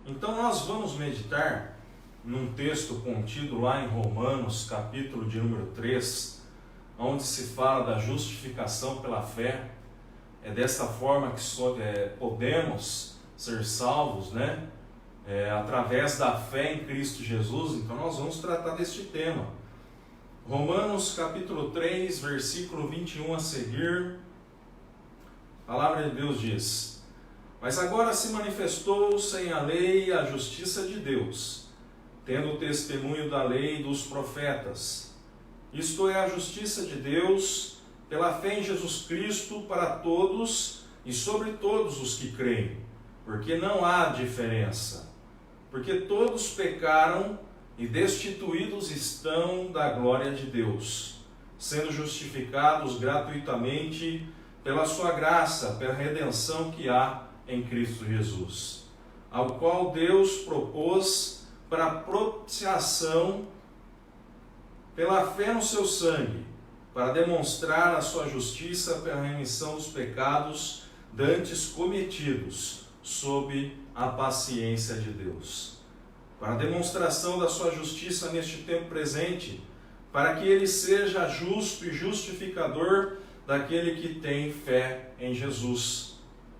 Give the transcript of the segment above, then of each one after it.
Então nós vamos meditar num texto contido lá em Romanos, capítulo de número 3, onde se fala da justificação pela fé. É desta forma que podemos ser salvos, né? Através da fé em Cristo Jesus. Então nós vamos tratar deste tema. Romanos capítulo 3, versículo 21 a seguir. A palavra de Deus diz: Mas agora se manifestou sem a lei a justiça de Deus, tendo o testemunho da lei e dos profetas. Isto é, a justiça de Deus pela fé em Jesus Cristo para todos e sobre todos os que creem, porque não há diferença. Porque todos pecaram e destituídos estão da glória de Deus, sendo justificados gratuitamente pela sua graça, pela redenção que há em Cristo Jesus, ao qual Deus propôs para propiciação pela fé no seu sangue, para demonstrar a sua justiça pela remissão dos pecados dantes cometidos sob a paciência de Deus, para a demonstração da sua justiça neste tempo presente, para que ele seja justo e justificador daquele que tem fé em Jesus.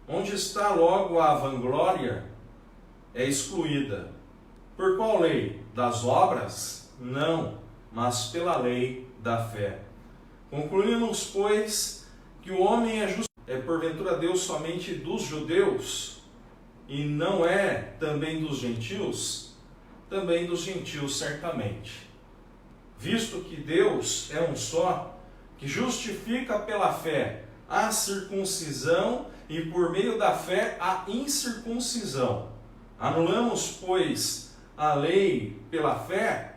Onde está logo a vanglória? É excluída. Por qual lei? Das obras? Não, mas pela lei da fé. Concluímos, pois, que o homem é porventura Deus somente dos judeus, e não é também dos gentios? Também dos gentios, certamente. Visto que Deus é um só, que justifica pela fé a circuncisão e por meio da fé a incircuncisão. Anulamos, pois, a lei pela fé?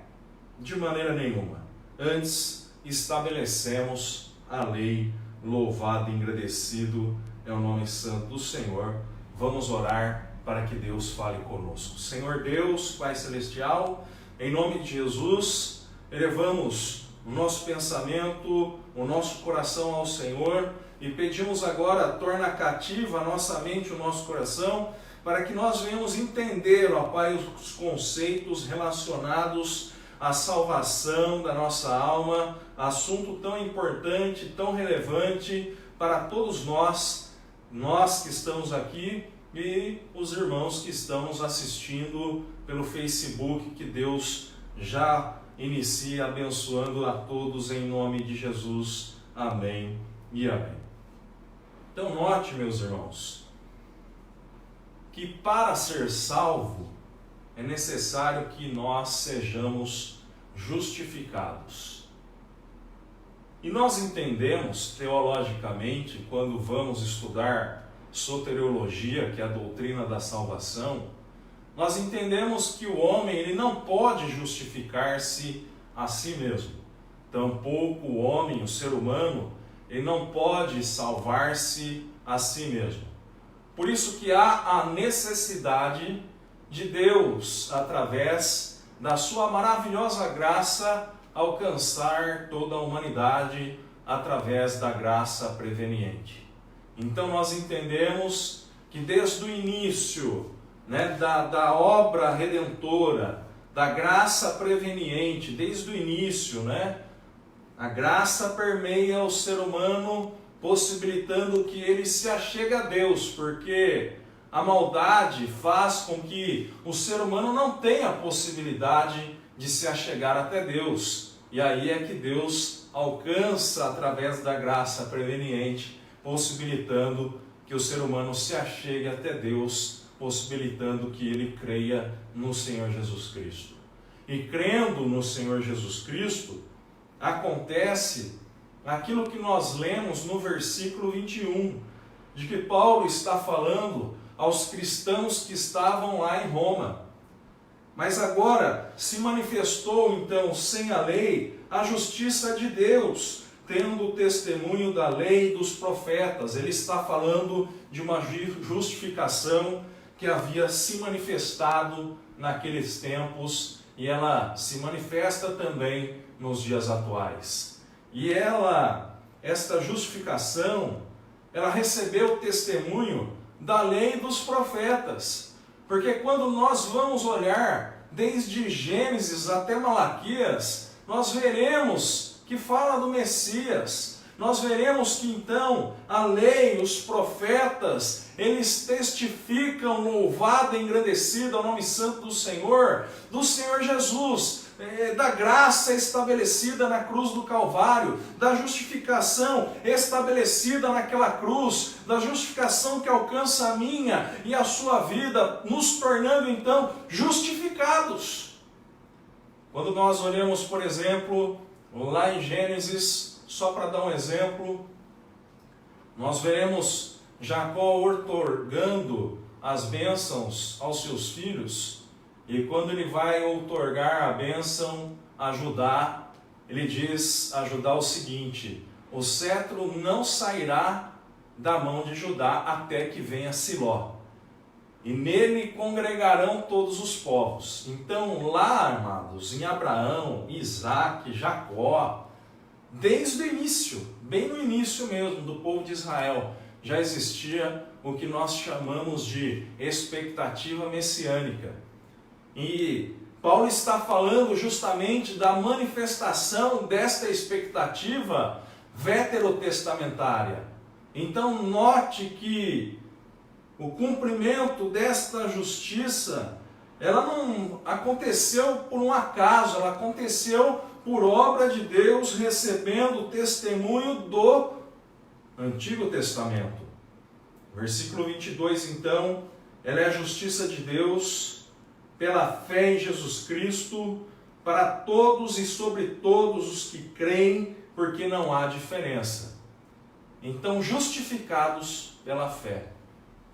De maneira nenhuma. Antes, estabelecemos a lei. Louvado e agradecido é o nome santo do Senhor. Vamos orar para que Deus fale conosco. Senhor Deus, Pai Celestial, em nome de Jesus, elevamos o nosso pensamento, o nosso coração ao Senhor e pedimos agora, torna cativa a nossa mente, o nosso coração, para que nós venhamos entender, ó Pai, os conceitos relacionados à salvação da nossa alma, assunto tão importante, tão relevante para todos nós que estamos aqui e os irmãos que estão nos assistindo pelo Facebook. Que Deus já inicie abençoando a todos em nome de Jesus. Amém e amém. Então note, meus irmãos, que para ser salvo é necessário que nós sejamos justificados. E nós entendemos teologicamente, quando vamos estudar soteriologia, que é a doutrina da salvação, nós entendemos que o homem ele não pode justificar-se a si mesmo. Tampouco o homem, o ser humano, ele não pode salvar-se a si mesmo. Por isso que há a necessidade de Deus, através da sua maravilhosa graça, alcançar toda a humanidade através da graça preveniente. Então nós entendemos que desde o início, da obra redentora, da graça preveniente, desde o início, a graça permeia o ser humano, possibilitando que ele se achegue a Deus, porque a maldade faz com que o ser humano não tenha a possibilidade de se achegar até Deus. E aí é que Deus alcança através da graça preveniente, possibilitando que o ser humano se achegue até Deus, possibilitando que ele creia no Senhor Jesus Cristo. E crendo no Senhor Jesus Cristo, acontece aquilo que nós lemos no versículo 21, de que Paulo está falando aos cristãos que estavam lá em Roma. Mas agora se manifestou então sem a lei a justiça de Deus, tendo o testemunho da lei e dos profetas. Ele está falando de uma justificação que havia se manifestado naqueles tempos e ela se manifesta também nos dias atuais. E esta justificação, ela recebeu o testemunho da lei e dos profetas. Porque quando nós vamos olhar desde Gênesis até Malaquias, nós veremos que fala do Messias. Nós veremos que então a lei, os profetas, eles testificam louvado e engrandecido ao nome santo do Senhor Jesus, da graça estabelecida na cruz do Calvário, da justificação estabelecida naquela cruz, da justificação que alcança a minha e a sua vida, nos tornando então justificados. Quando nós olhamos, por exemplo, lá em Gênesis, só para dar um exemplo, nós veremos Jacó outorgando as bênçãos aos seus filhos, e quando ele vai outorgar a bênção a Judá, ele diz a Judá o seguinte: o cetro não sairá da mão de Judá até que venha Siló, e nele congregarão todos os povos. Então lá, amados, em Abraão, Isaac, Jacó, desde o início, bem no início mesmo do povo de Israel, já existia o que nós chamamos de expectativa messiânica. E Paulo está falando justamente da manifestação desta expectativa veterotestamentária. Então note que o cumprimento desta justiça, ela não aconteceu por um acaso, ela aconteceu por obra de Deus, recebendo o testemunho do Antigo Testamento. Versículo 22, então, ela é a justiça de Deus pela fé em Jesus Cristo, para todos e sobre todos os que creem, porque não há diferença. Então, justificados pela fé.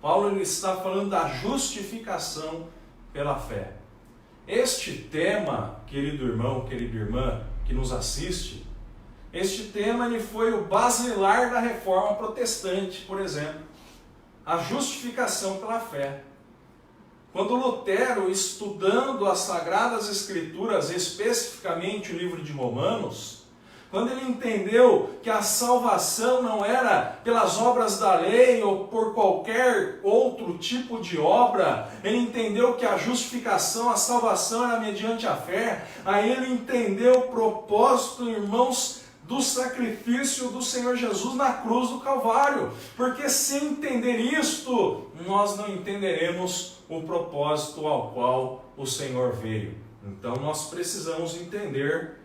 Paulo ele está falando da justificação pela fé. Este tema, querido irmão, querida irmã, que nos assiste, este tema ele foi o basilar da reforma protestante, por exemplo. A justificação pela fé. Quando Lutero, estudando as Sagradas Escrituras, especificamente o livro de Romanos, quando ele entendeu que a salvação não era pelas obras da lei ou por qualquer outro tipo de obra, ele entendeu que a justificação, a salvação era mediante a fé, aí ele entendeu o propósito, irmãos, do sacrifício do Senhor Jesus na cruz do Calvário. Porque sem entender isto, nós não entenderemos o propósito ao qual o Senhor veio. Então nós precisamos entender,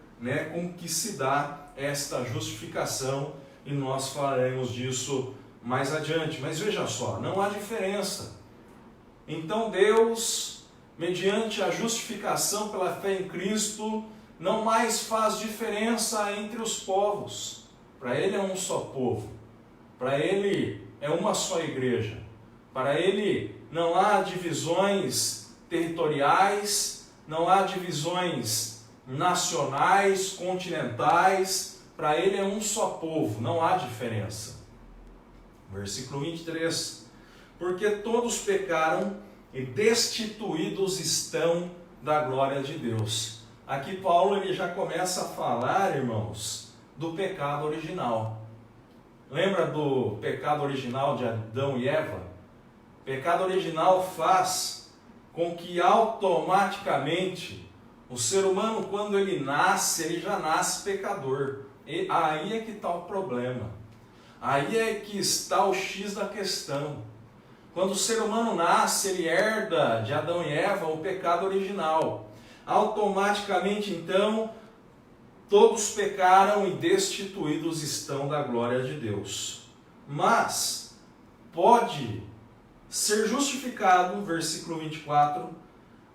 como que se dá esta justificação, e nós falaremos disso mais adiante. Mas veja só, não há diferença. Então Deus, mediante a justificação pela fé em Cristo, não mais faz diferença entre os povos. Para Ele é um só povo. Para Ele é uma só igreja. Para Ele não há divisões territoriais, não há divisões nacionais, continentais. Para Ele é um só povo, não há diferença. Versículo 23. Porque todos pecaram e destituídos estão da glória de Deus. Aqui Paulo ele já começa a falar, irmãos, do pecado original. Lembra do pecado original de Adão e Eva? O pecado original faz com que automaticamente o ser humano, quando ele nasce, ele já nasce pecador. E aí é que está o problema. Aí é que está o X da questão. Quando o ser humano nasce, ele herda de Adão e Eva o pecado original. Automaticamente, então, todos pecaram e destituídos estão da glória de Deus. Mas pode ser justificado, versículo 24,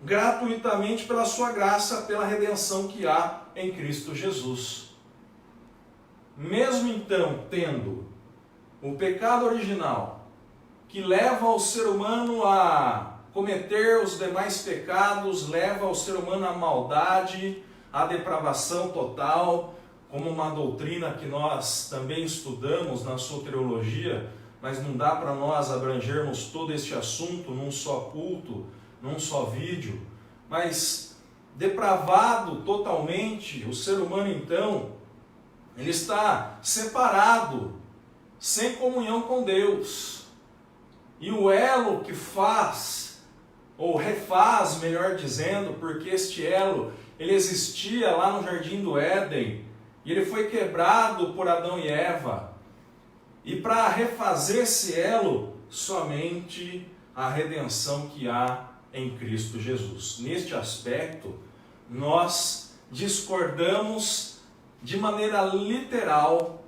gratuitamente pela sua graça, pela redenção que há em Cristo Jesus. Mesmo então, tendo o pecado original, que leva o ser humano a cometer os demais pecados, leva o ser humano à maldade, à depravação total, como uma doutrina que nós também estudamos na soteriologia, mas não dá para nós abrangermos todo este assunto num só culto, num só vídeo. Mas depravado totalmente, o ser humano então, ele está separado, sem comunhão com Deus. E o elo que faz ou refaz, melhor dizendo, porque este elo, ele existia lá no Jardim do Éden, e ele foi quebrado por Adão e Eva. E para refazer esse elo, somente a redenção que há em Cristo Jesus. Neste aspecto, nós discordamos de maneira literal,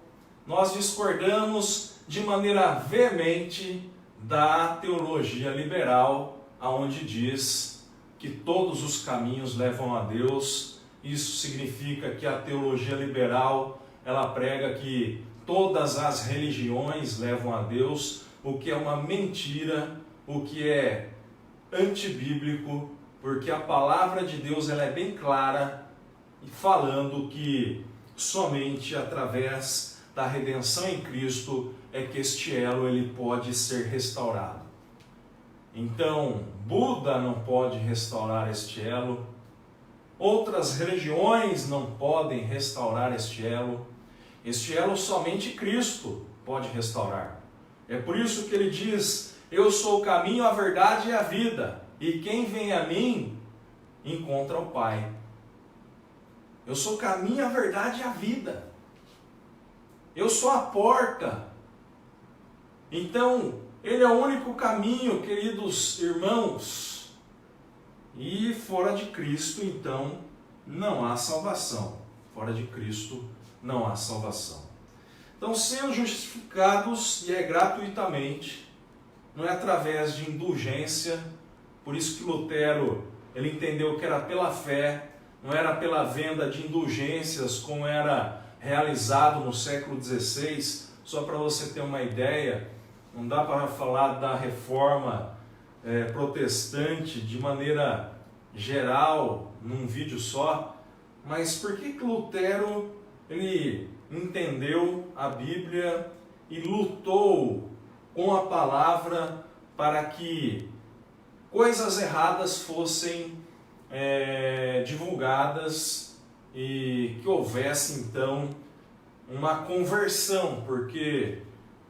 nós discordamos de maneira veemente da teologia liberal, aonde diz que todos os caminhos levam a Deus. Isso significa que a teologia liberal, ela prega que todas as religiões levam a Deus, o que é uma mentira, o que é antibíblico, porque a palavra de Deus ela é bem clara, falando que somente através da redenção em Cristo é que este elo ele pode ser restaurado. Então, Buda não pode restaurar este elo, outras religiões não podem restaurar este elo somente Cristo pode restaurar. É por isso que ele diz, eu sou o caminho, a verdade e a vida, e quem vem a mim, encontra o Pai. Eu sou o caminho, a verdade e a vida. Eu sou a porta. Então, ele é o único caminho, queridos irmãos. E fora de Cristo, então, não há salvação. Fora de Cristo, não há salvação. Então, sendo justificados, e é gratuitamente, não é através de indulgência, por isso que Lutero, ele entendeu que era pela fé, não era pela venda de indulgências, como era realizado no século XVI. Só para você ter uma ideia, não dá para falar da reforma protestante de maneira geral, num vídeo só, mas por que Lutero ele entendeu a Bíblia e lutou com a palavra para que coisas erradas fossem divulgadas e que houvesse então uma conversão, porque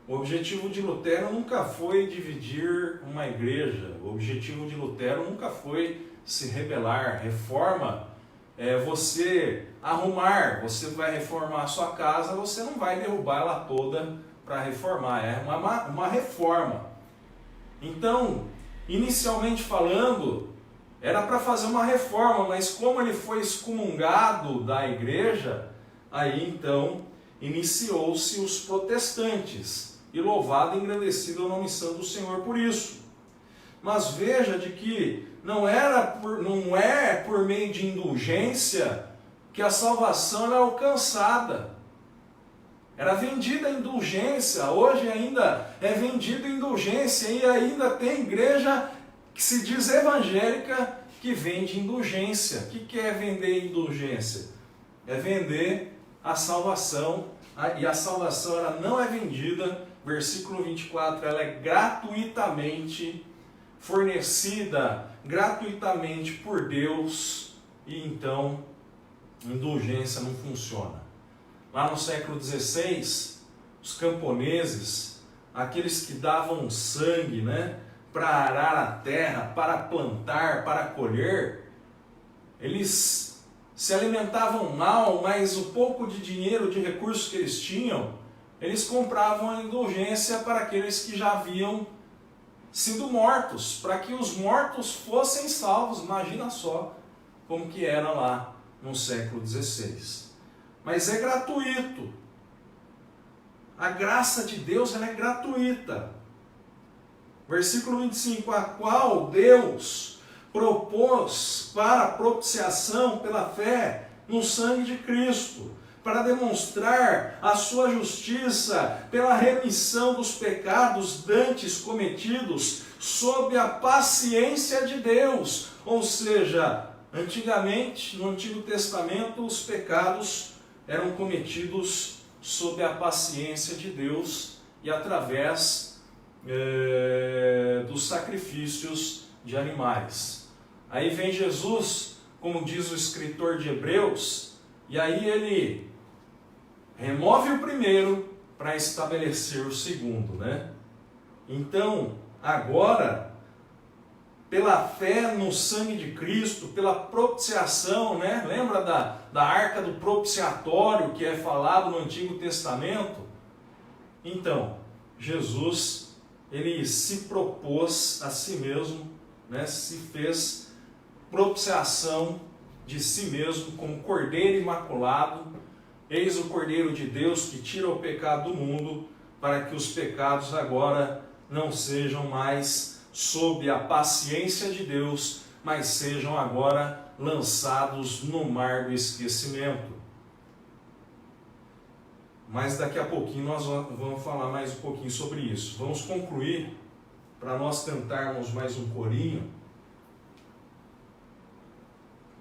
o objetivo de Lutero nunca foi dividir uma igreja, o objetivo de Lutero nunca foi se rebelar. Reforma é você arrumar, você vai reformar a sua casa, você não vai derrubar ela toda para reformar, é uma reforma. Então, inicialmente falando, era para fazer uma reforma, mas como ele foi excomungado da igreja, aí então iniciou-se os protestantes, e louvado e engrandecido é o nome santo do Senhor por isso. Mas veja de que não é por meio de indulgência que a salvação é alcançada. Era vendida a indulgência, hoje ainda é vendida a indulgência, e ainda tem igreja que se diz evangélica que vende indulgência. O que é vender indulgência? É vender a salvação, e a salvação ela não é vendida, versículo 24, ela é gratuitamente fornecida, gratuitamente por Deus, e então indulgência não funciona. Lá no século XVI, os camponeses, aqueles que davam sangue, para arar a terra, para plantar, para colher, eles se alimentavam mal, mas o pouco de dinheiro, de recursos que eles tinham, eles compravam a indulgência para aqueles que já haviam sido mortos, para que os mortos fossem salvos. Imagina só como que era lá no século XVI. Mas é gratuito. A graça de Deus ela é gratuita. Versículo 25, a qual Deus propôs para a propiciação pela fé no sangue de Cristo, para demonstrar a sua justiça pela remissão dos pecados dantes cometidos sob a paciência de Deus. Ou seja, antigamente, no Antigo Testamento, os pecados eram cometidos sob a paciência de Deus e através dos sacrifícios de animais. Aí vem Jesus, como diz o escritor de Hebreus, e aí ele remove o primeiro para estabelecer o segundo, Então, agora, pela fé no sangue de Cristo, pela propiciação, né? Lembra da arca do propiciatório que é falado no Antigo Testamento? Então, Jesus, ele se propôs a si mesmo, né? Se fez propiciação de si mesmo como Cordeiro Imaculado. Eis o Cordeiro de Deus que tira o pecado do mundo, para que os pecados agora não sejam mais sob a paciência de Deus, mas sejam agora lançados no mar do esquecimento. Mas daqui a pouquinho nós vamos falar mais um pouquinho sobre isso. Vamos concluir, para nós cantarmos mais um corinho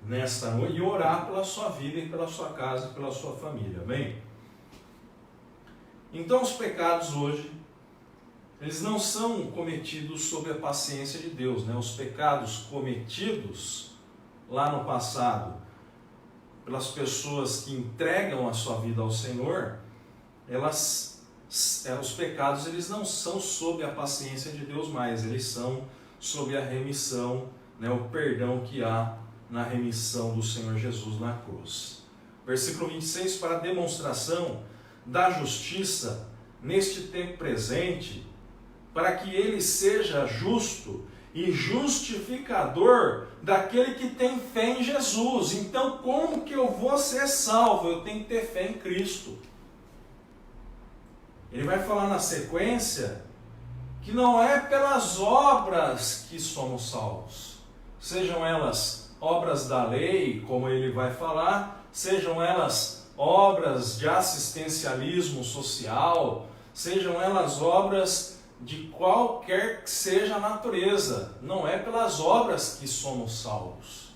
nesta noite e orar pela sua vida e pela sua casa e pela sua família, amém? Então os pecados hoje, eles não são cometidos sob a paciência de Deus, né? Os pecados cometidos lá no passado pelas pessoas que entregam a sua vida ao Senhor, os pecados eles não são sob a paciência de Deus mais, eles são sob a remissão, né? O perdão que há na remissão do Senhor Jesus na cruz. Versículo 26, para a demonstração da justiça neste tempo presente, para que ele seja justo e justificador daquele que tem fé em Jesus. Então, como que eu vou ser salvo? Eu tenho que ter fé em Cristo. Ele vai falar na sequência que não é pelas obras que somos salvos, sejam elas obras da lei, como ele vai falar, sejam elas obras de assistencialismo social, sejam elas obras de qualquer que seja a natureza. Não é pelas obras que somos salvos.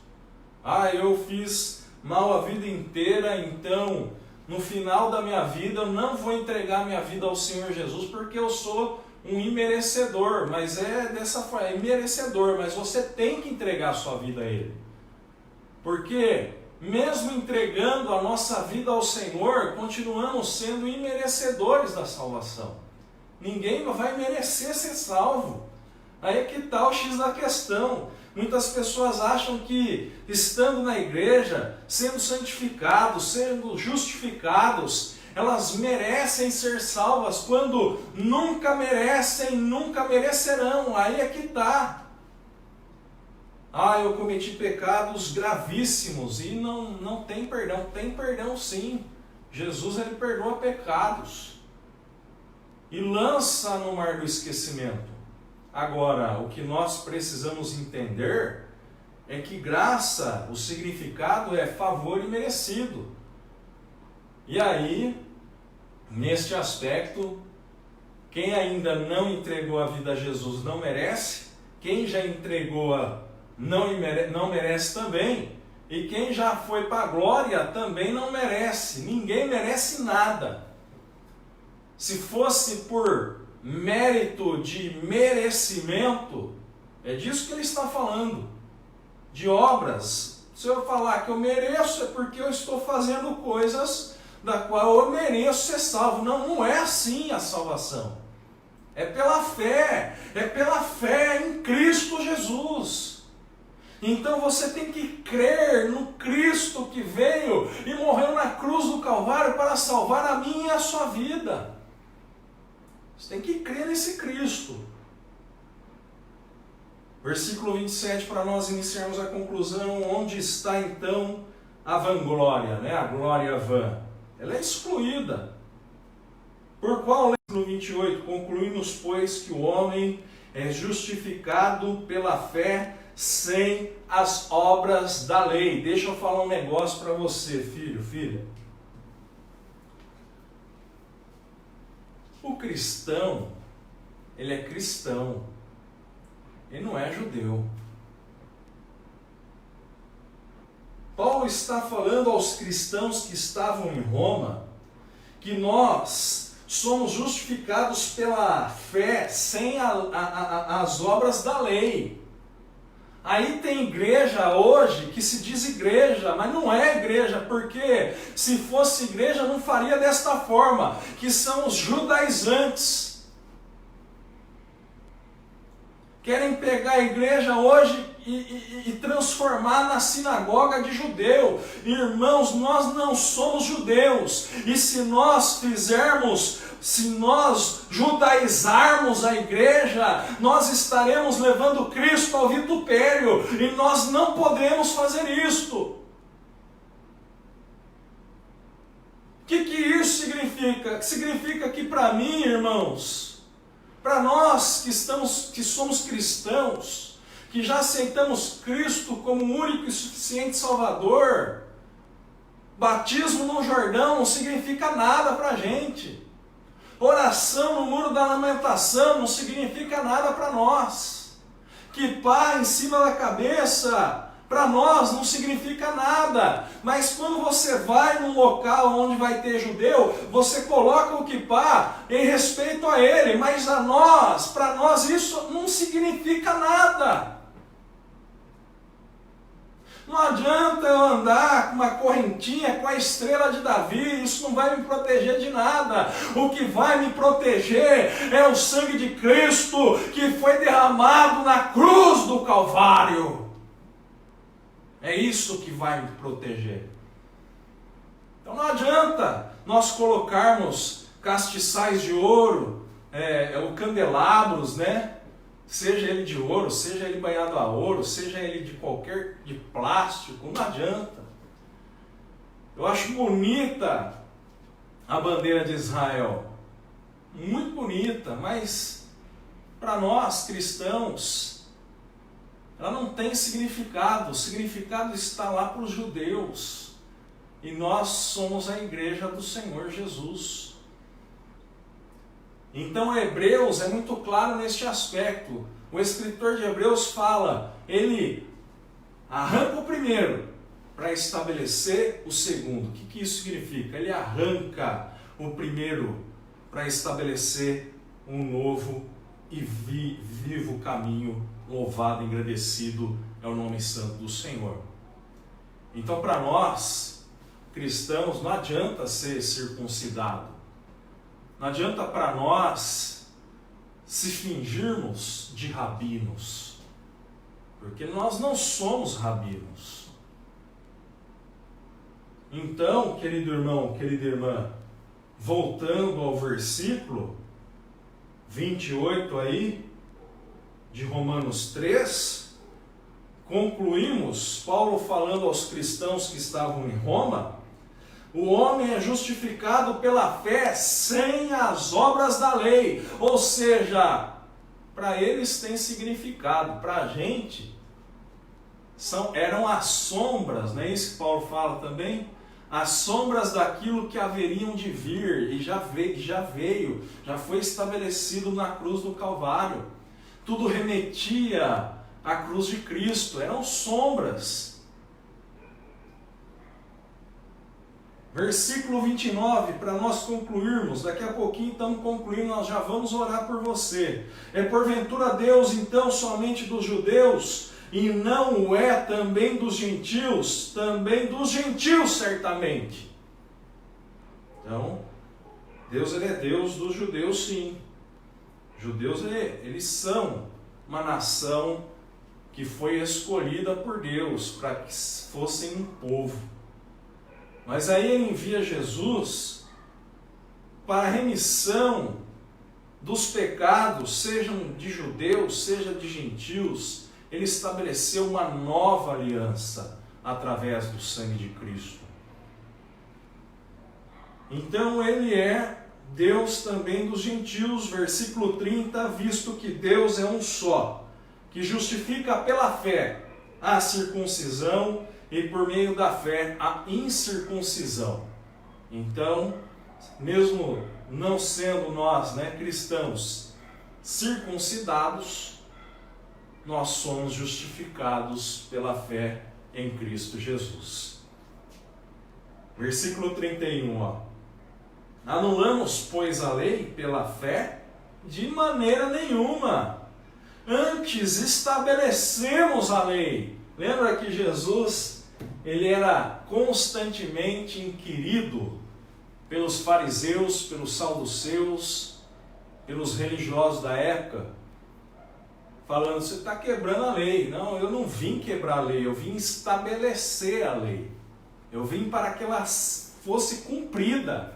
Eu fiz mal a vida inteira, então no final da minha vida eu não vou entregar minha vida ao Senhor Jesus porque eu sou um imerecedor. Mas é dessa forma, é imerecedor, mas você tem que entregar a sua vida a Ele. Porque mesmo entregando a nossa vida ao Senhor, continuamos sendo imerecedores da salvação. Ninguém vai merecer ser salvo. Aí é que está o X da questão. Muitas pessoas acham que estando na igreja, sendo santificados, sendo justificados, elas merecem ser salvas, quando nunca merecem, nunca merecerão. Aí é que está. Eu cometi pecados gravíssimos e não tem perdão. Tem perdão sim. Jesus, ele perdoa pecados e lança no mar do esquecimento. Agora, o que nós precisamos entender é que graça, o significado é favor imerecido. E aí, neste aspecto, quem ainda não entregou a vida a Jesus não merece, quem já entregou não merece também, e quem já foi para a glória também não merece. Ninguém merece nada. Se fosse por mérito de merecimento, é disso que ele está falando, de obras. Se eu falar que eu mereço, é porque eu estou fazendo coisas da qual eu mereço ser salvo. Não é assim a salvação. É pela fé em Cristo Jesus. Então você tem que crer no Cristo que veio e morreu na cruz do Calvário para salvar a minha e a sua vida. Você tem que crer nesse Cristo. Versículo 27, para nós iniciarmos a conclusão, onde está então a vanglória, né? A glória vã? Ela é excluída. Por qual lei? Versículo 28, concluímos, pois, que o homem é justificado pela fé sem as obras da lei. Deixa eu falar um negócio para você, filho, filha. O cristão, ele é cristão, ele não é judeu. Paulo está falando aos cristãos que estavam em Roma, que nós somos justificados pela fé sem as obras da lei. Aí tem igreja hoje que se diz igreja, mas não é igreja, porque se fosse igreja não faria desta forma, que são os judaizantes. Querem pegar a igreja hoje e transformar na sinagoga de judeu. Irmãos, nós não somos judeus. E se nós judaizarmos a igreja, nós estaremos levando Cristo ao vitupério. E nós não podemos fazer isto. O que isso significa? Significa que para mim, irmãos, para nós que somos cristãos, que já aceitamos Cristo como o único e suficiente Salvador, batismo no Jordão não significa nada para a gente. Oração no Muro da Lamentação não significa nada para nós. Quipá em cima da cabeça, para nós não significa nada. Mas quando você vai num local onde vai ter judeu, você coloca o quipá em respeito a ele. Mas para nós isso não significa nada. Não adianta eu andar com uma correntinha com a estrela de Davi, isso não vai me proteger de nada. O que vai me proteger é o sangue de Cristo que foi derramado na cruz do Calvário. É isso que vai me proteger. Então não adianta nós colocarmos castiçais de ouro, ou candelabros, né? Seja ele de ouro, seja ele banhado a ouro, seja ele de plástico, não adianta. Eu acho bonita a bandeira de Israel, muito bonita, mas para nós cristãos, ela não tem significado. O significado está lá para os judeus. E nós somos a igreja do Senhor Jesus. Então Hebreus é muito claro neste aspecto. O escritor de Hebreus fala, ele arranca o primeiro para estabelecer o segundo. O que isso significa? Ele arranca o primeiro para estabelecer um novo e vivo caminho. Louvado e agradecido é o nome santo do Senhor. Então, para nós, cristãos, não adianta ser circuncidado. Não adianta para nós se fingirmos de rabinos. Porque nós não somos rabinos. Então, querido irmão, querida irmã, voltando ao versículo 28 aí, de Romanos 3, concluímos, Paulo falando aos cristãos que estavam em Roma, o homem é justificado pela fé sem as obras da lei. Ou seja, para eles tem significado, para a gente eram as sombras, não é isso que Paulo fala também? As sombras daquilo que haveriam de vir, e já veio, já foi estabelecido na cruz do Calvário. Tudo remetia à cruz de Cristo, eram sombras. Versículo 29, para nós concluirmos, daqui a pouquinho estamos concluindo, nós já vamos orar por você. É porventura Deus então somente dos judeus, e não o é também dos gentios? Também dos gentios certamente. Então, Deus ele é Deus dos judeus sim. Judeus eles são uma nação que foi escolhida por Deus para que fossem um povo. Mas aí ele envia Jesus para a remissão dos pecados, sejam de judeus, seja de gentios. Ele estabeleceu uma nova aliança através do sangue de Cristo. Então ele é Deus também dos gentios, versículo 30, visto que Deus é um só, que justifica pela fé a circuncisão e por meio da fé a incircuncisão. Então, mesmo não sendo nós, cristãos circuncidados, nós somos justificados pela fé em Cristo Jesus. Versículo 31, Anulamos, pois, a lei pela fé? De maneira nenhuma. Antes estabelecemos a lei. Lembra que Jesus, ele era constantemente inquirido pelos fariseus, pelos saduceus, pelos religiosos da época. falando, você está quebrando a lei. Não, eu não vim quebrar a lei, eu vim estabelecer a lei. Eu vim para que ela fosse cumprida.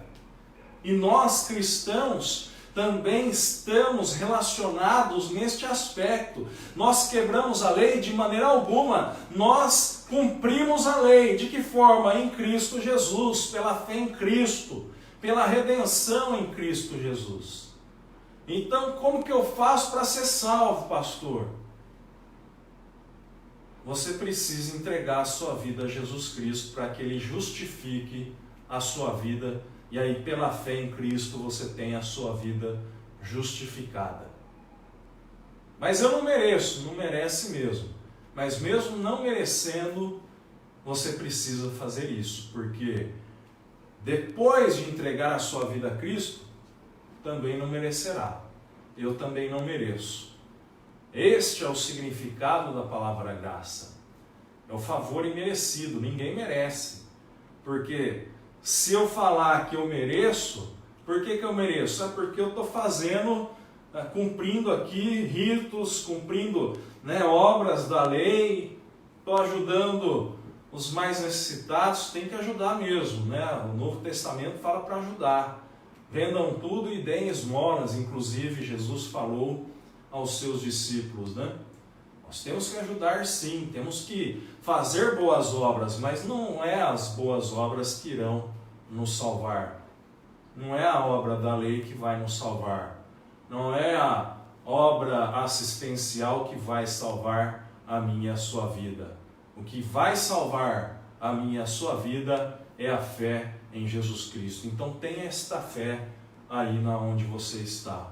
E nós, cristãos, também estamos relacionados neste aspecto. Nós quebramos a lei de maneira alguma. Nós cumprimos a lei. De que forma? Em Cristo Jesus, pela fé em Cristo, pela redenção em Cristo Jesus. Então, como que eu faço para ser salvo, pastor? Você precisa entregar a sua vida a Jesus Cristo para que Ele justifique a sua vida. E aí, pela fé em Cristo, você tem a sua vida justificada. Mas eu não mereço, não merece mesmo. Mas mesmo não merecendo, você precisa fazer isso. Porque depois de entregar a sua vida a Cristo, também não merecerá. Eu também não mereço. Este é o significado da palavra graça. É o favor imerecido, ninguém merece. Porque se eu falar que eu mereço, por que eu mereço? É porque eu estou fazendo, cumprindo aqui ritos, cumprindo obras da lei, estou ajudando os mais necessitados, tem que ajudar mesmo. O Novo Testamento fala para ajudar. Vendam tudo e deem esmolas, inclusive Jesus falou aos seus discípulos. Nós temos que ajudar sim, temos que fazer boas obras, mas não é as boas obras que irão nos salvar. Não é a obra da lei que vai nos salvar. Não é a obra assistencial que vai salvar a minha e a sua vida. O que vai salvar a minha e a sua vida é a fé em Jesus Cristo. Então tenha esta fé aí na onde você está.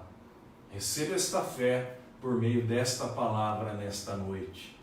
Receba esta fé por meio desta palavra nesta noite.